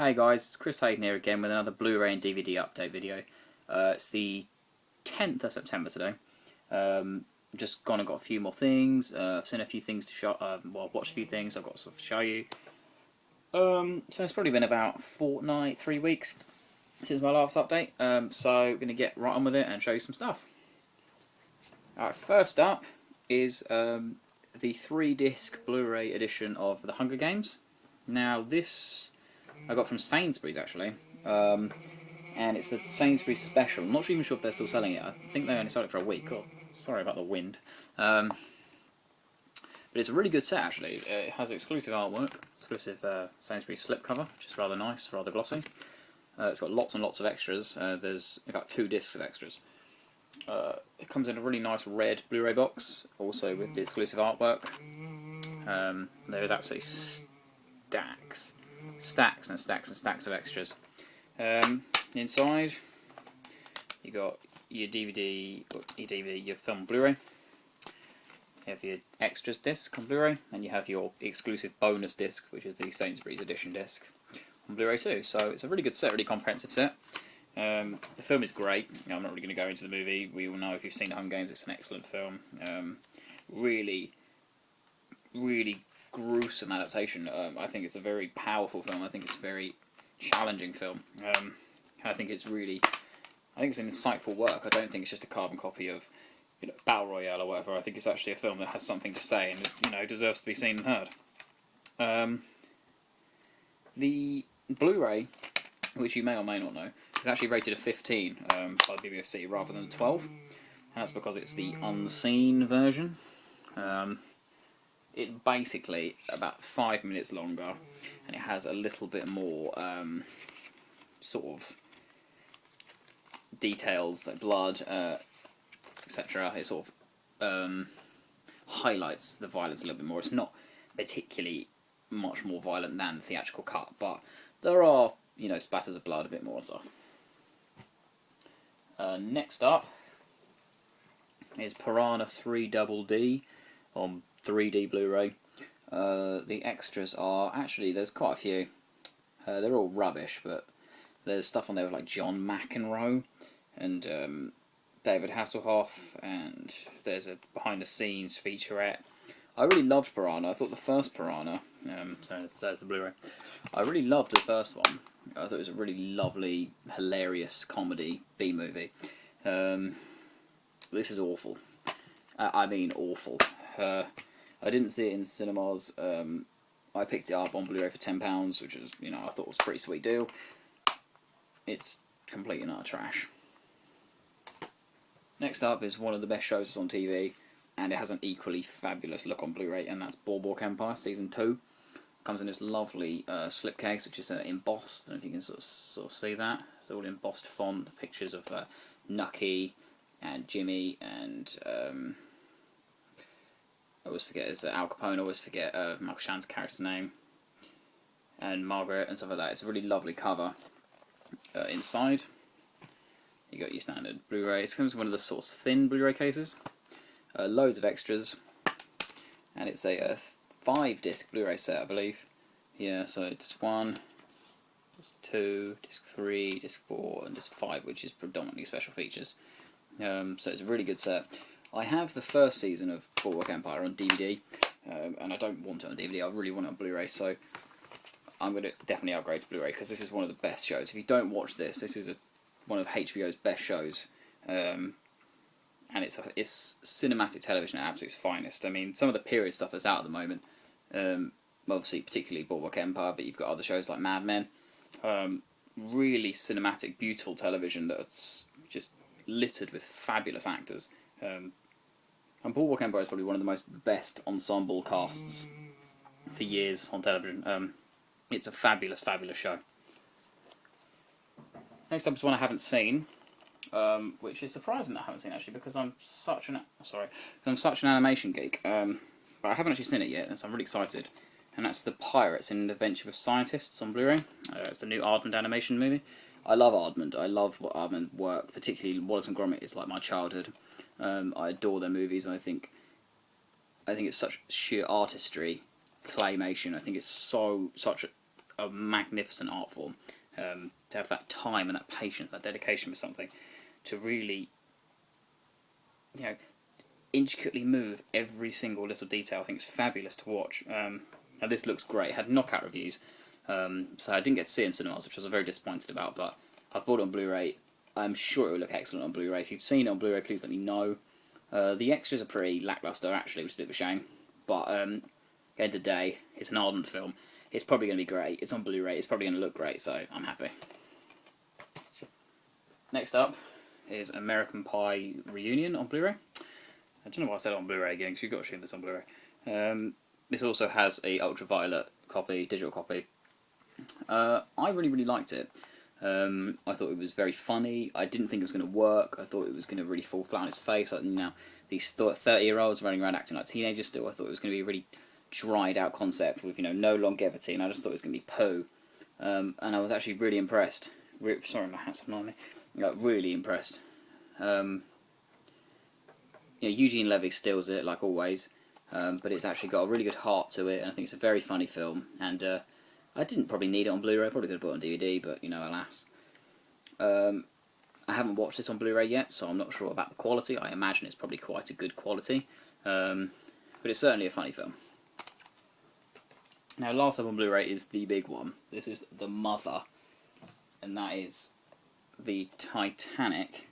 Hey guys, it's Chris Hayden here again with another Blu-ray and DVD update video. It's the 10th of September today. Just gone and got a few more things. I've seen a few things to show. Well, I've watched a few things. I've got stuff to show you. So it's probably been about 3 weeks since my last update. So I'm going to get right on with it and show you some stuff. Alright, first up is the 3-disc Blu-ray edition of The Hunger Games. Now this I got from Sainsbury's actually, and it's a Sainsbury's special. I'm not even sure if they're still selling it. I think they only sold it for a week. Oh, sorry about the wind. But it's a really good set actually. It has exclusive artwork, exclusive Sainsbury's slipcover, which is rather nice, rather glossy. It's got lots and lots of extras. There's in fact 2 discs of extras. It comes in a really nice red Blu-ray box, also with the exclusive artwork. There is absolutely stacks and stacks and stacks of extras. Inside, you got your DVD, your film Blu-ray. You have your extras disc on Blu-ray, and you have your exclusive bonus disc, which is the Sainsbury's edition disc on Blu-ray too. So it's a really good set, really comprehensive set. The film is great. You know, I'm not really going to go into the movie. We all know, if you've seen The Hunger Games, it's an excellent film. Really gruesome adaptation. I think it's a very powerful film. I think it's a very challenging film. I think it's an insightful work. I don't think it's just a carbon copy of Battle Royale or whatever. I think it's actually a film that has something to say and deserves to be seen and heard. The Blu-ray, which you may or may not know, is actually rated a 15 by the BBC rather than 12, and that's because it's the unseen version. It's basically about 5 minutes longer, and it has a little bit more sort of details, like blood, etc. It sort of highlights the violence a little bit more. It's not particularly much more violent than the theatrical cut, but there are, spatters of blood, a bit more and stuff. Next up is Piranha 3DD on 3D Blu-ray. The extras are actually, there's quite a few. They're all rubbish, but there's stuff on there with like John McEnroe and David Hasselhoff, and there's a behind-the-scenes featurette. I really loved Piranha. I thought the first Piranha, so there's the Blu-ray. I really loved the first one. I thought it was a really lovely, hilarious comedy B-movie. This is awful. I mean awful. I didn't see it in cinemas. I picked it up on Blu-ray for £10, which is, I thought was a pretty sweet deal. It's complete and utter trash. Next up is one of the best shows that's on TV, and it has an equally fabulous look on Blu-ray, and that's Boardwalk Empire Season 2. Comes in this lovely slipcase, which is embossed. I don't know if you can sort of see that. It's all embossed font, pictures of Nucky and Jimmy and I always forget Al Capone. I always forget Michael Shannon's character's name, and Margaret and stuff like that. It's a really lovely cover. Inside, you got your standard Blu-ray. It comes with one of the sort of thin Blu-ray cases. Loads of extras, and it's a 5-disc Blu-ray set, I believe. Yeah, so disc 1, disc 2, disc 3, disc 4, and disc 5, which is predominantly special features. So it's a really good set. I have the first season of Boardwalk Empire on DVD, and I don't want it on DVD. I really want it on Blu-ray, so I'm going to definitely upgrade to Blu-ray, because this is one of the best shows. If you don't watch this is one of HBO's best shows, and it's cinematic television at absolute finest. I mean, some of the period stuff that's out at the moment, obviously particularly Boardwalk Empire, but you've got other shows like Mad Men. Really cinematic, beautiful television that's just littered with fabulous actors. And Boardwalk Empire is probably one of the most best ensemble casts for years on television. It's a fabulous, fabulous show. Next up is one I haven't seen, which is surprising that I haven't seen actually, because I'm such an animation geek. But I haven't actually seen it yet, so I'm really excited. And that's The Pirates in Adventure with Scientists on Blu-ray. It's the new Aardman animation movie. I love Aardman. I love what Aardman work, particularly Wallace and Gromit is like my childhood. I adore their movies, and I think it's such sheer artistry, claymation. I think it's such a magnificent art form. To have that time and that patience, that dedication with something, to really, you know, intricately move every single little detail. I think it's fabulous to watch. Now this looks great. It had knockout reviews, so I didn't get to see it in cinemas, which I was very disappointed about, but I've bought it on Blu-ray. I'm sure it will look excellent on Blu-ray. If you've seen it on Blu-ray, please let me know. The extras are pretty lackluster, actually, which is a bit of a shame. But end of the day, it's an ardent film. It's probably going to be great. It's on Blu-ray. It's probably going to look great, so I'm happy. Next up is American Pie Reunion on Blu-ray. I don't know why I said it on Blu-ray again, because you've got to assume this on Blu-ray. This also has a ultraviolet copy, digital copy. I really liked it. I thought it was very funny. I didn't think it was going to work. I thought it was going to really fall flat on its face. Like, now, these 30-year-olds running around acting like teenagers still, I thought it was going to be a really dried out concept with, you know, no longevity, and I just thought it was going to be poo. And I was actually really impressed. Sorry, my hat's on me. Really impressed. Eugene Levy steals it, like always, but it's actually got a really good heart to it, and I think it's a very funny film, and I didn't probably need it on Blu-ray, probably could have bought it on DVD, but, you know, alas. I haven't watched this on Blu-ray yet, so I'm not sure about the quality. I imagine it's probably quite a good quality, but it's certainly a funny film. Now, last up on Blu-ray is the big one. This is The Mother, and that is the Titanic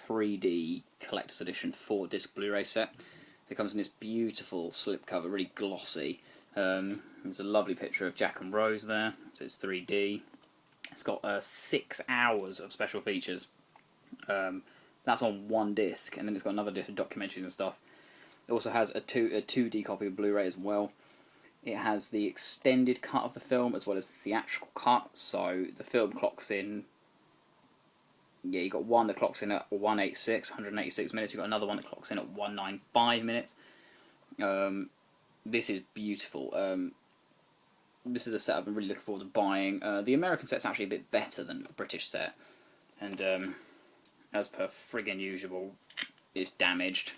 3D Collector's Edition 4-disc Blu-ray set. It comes in this beautiful slipcover, really glossy. There's a lovely picture of Jack and Rose there, so it's 3D. It's got 6 hours of special features. That's on one disc, and then it's got another disc of documentaries and stuff. It also has a 2D copy of Blu-ray as well. It has the extended cut of the film as well as the theatrical cut, so the film clocks in. Yeah, you got one that clocks in at 186 minutes. You've got another one that clocks in at 195 minutes. This is beautiful. This is a set I've been really looking forward to buying. The American set's actually a bit better than the British set, and as per friggin' usual, it's damaged.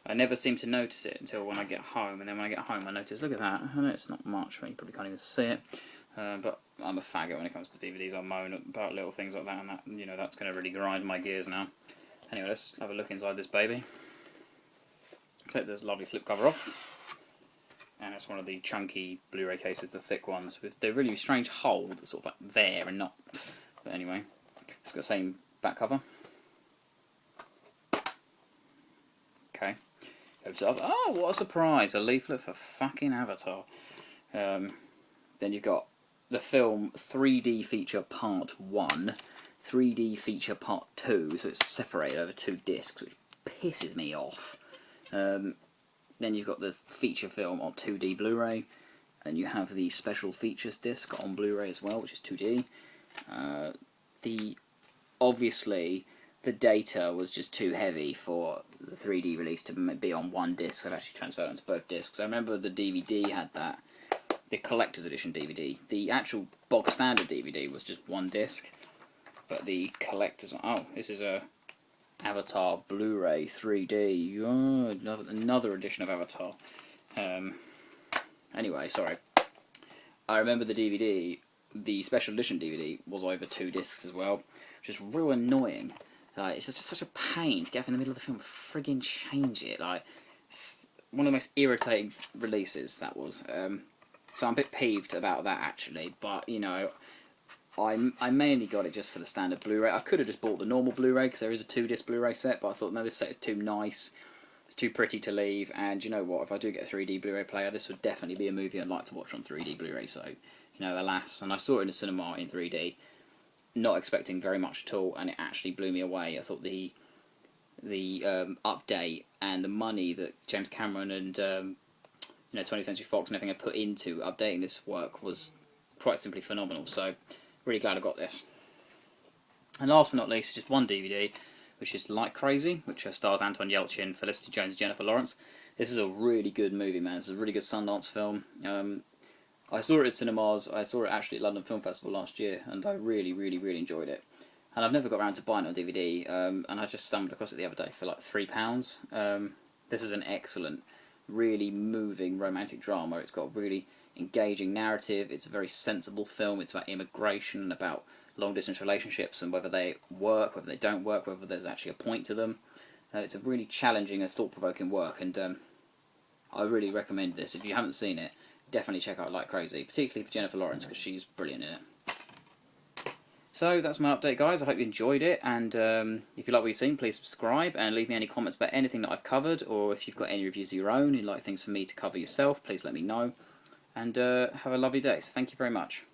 I never seem to notice it until when I get home, and then when I get home I notice, look at that, I know it's not much, you probably can't even see it, but I'm a faggot when it comes to DVDs. I moan about little things like that, and that, you know, that's going to really grind my gears now. Anyway, let's have a look inside this baby. Take this lovely slipcover off, and it's one of the chunky Blu-ray cases, the thick ones, with the really strange hole that's sort of like there and not. But anyway, it's got the same back cover. Okay. Oh, what a surprise! A leaflet for fucking Avatar. Then you've got the film 3D feature part 1, 3D feature part 2, so it's separated over 2 discs, which pisses me off. Then you've got the feature film on 2D Blu-ray, and you have the special features disc on Blu-ray as well, which is 2D. Obviously, the data was just too heavy for the 3D release to be on one disc. So I've actually transferred it onto both discs. I remember the DVD had that, the collector's edition DVD. The actual box standard DVD was just one disc, but the collector's one, oh, this is a Avatar Blu-ray 3D. Oh, another edition of Avatar. Anyway, sorry. I remember the DVD, the special edition DVD, was over 2 discs as well, which is real annoying. It's just such a pain to get up in the middle of the film and friggin' change it. Like, it's one of the most irritating releases, that was. So I'm a bit peeved about that, actually. But, you know, I mainly got it just for the standard Blu-ray. I could have just bought the normal Blu-ray, because there is a 2-disc Blu-ray set, but I thought, no, this set is too nice. It's too pretty to leave, and you know what, if I do get a 3D Blu-ray player, this would definitely be a movie I'd like to watch on 3D Blu-ray, so, you know, alas. And I saw it in the cinema in 3D, not expecting very much at all, and it actually blew me away. I thought the update and the money that James Cameron and 20th Century Fox and everything had put into updating this work was quite simply phenomenal, so really glad I got this. And last but not least, just one DVD, which is Like Crazy, which stars Anton Yelchin, Felicity Jones and Jennifer Lawrence. This is a really good movie, man. It's a really good Sundance film. I saw it at cinemas. I saw it actually at London Film Festival last year, and I really enjoyed it. And I've never got around to buying it on DVD, and I just stumbled across it the other day for like £3. This is an excellent, really moving romantic drama. It's got really, engaging narrative. It's a very sensible film. It's about immigration and about long distance relationships and whether they work, whether they don't work, whether there's actually a point to them. It's a really challenging and thought-provoking work, and I really recommend this. If you haven't seen it, definitely check out Like Crazy, particularly for Jennifer Lawrence, because she's brilliant in it. So that's my update, guys. I hope you enjoyed it, and if you like what you've seen, please subscribe and leave me any comments about anything that I've covered, or if you've got any reviews of your own, you'd like things for me to cover yourself, please let me know. And have a lovely day. So thank you very much.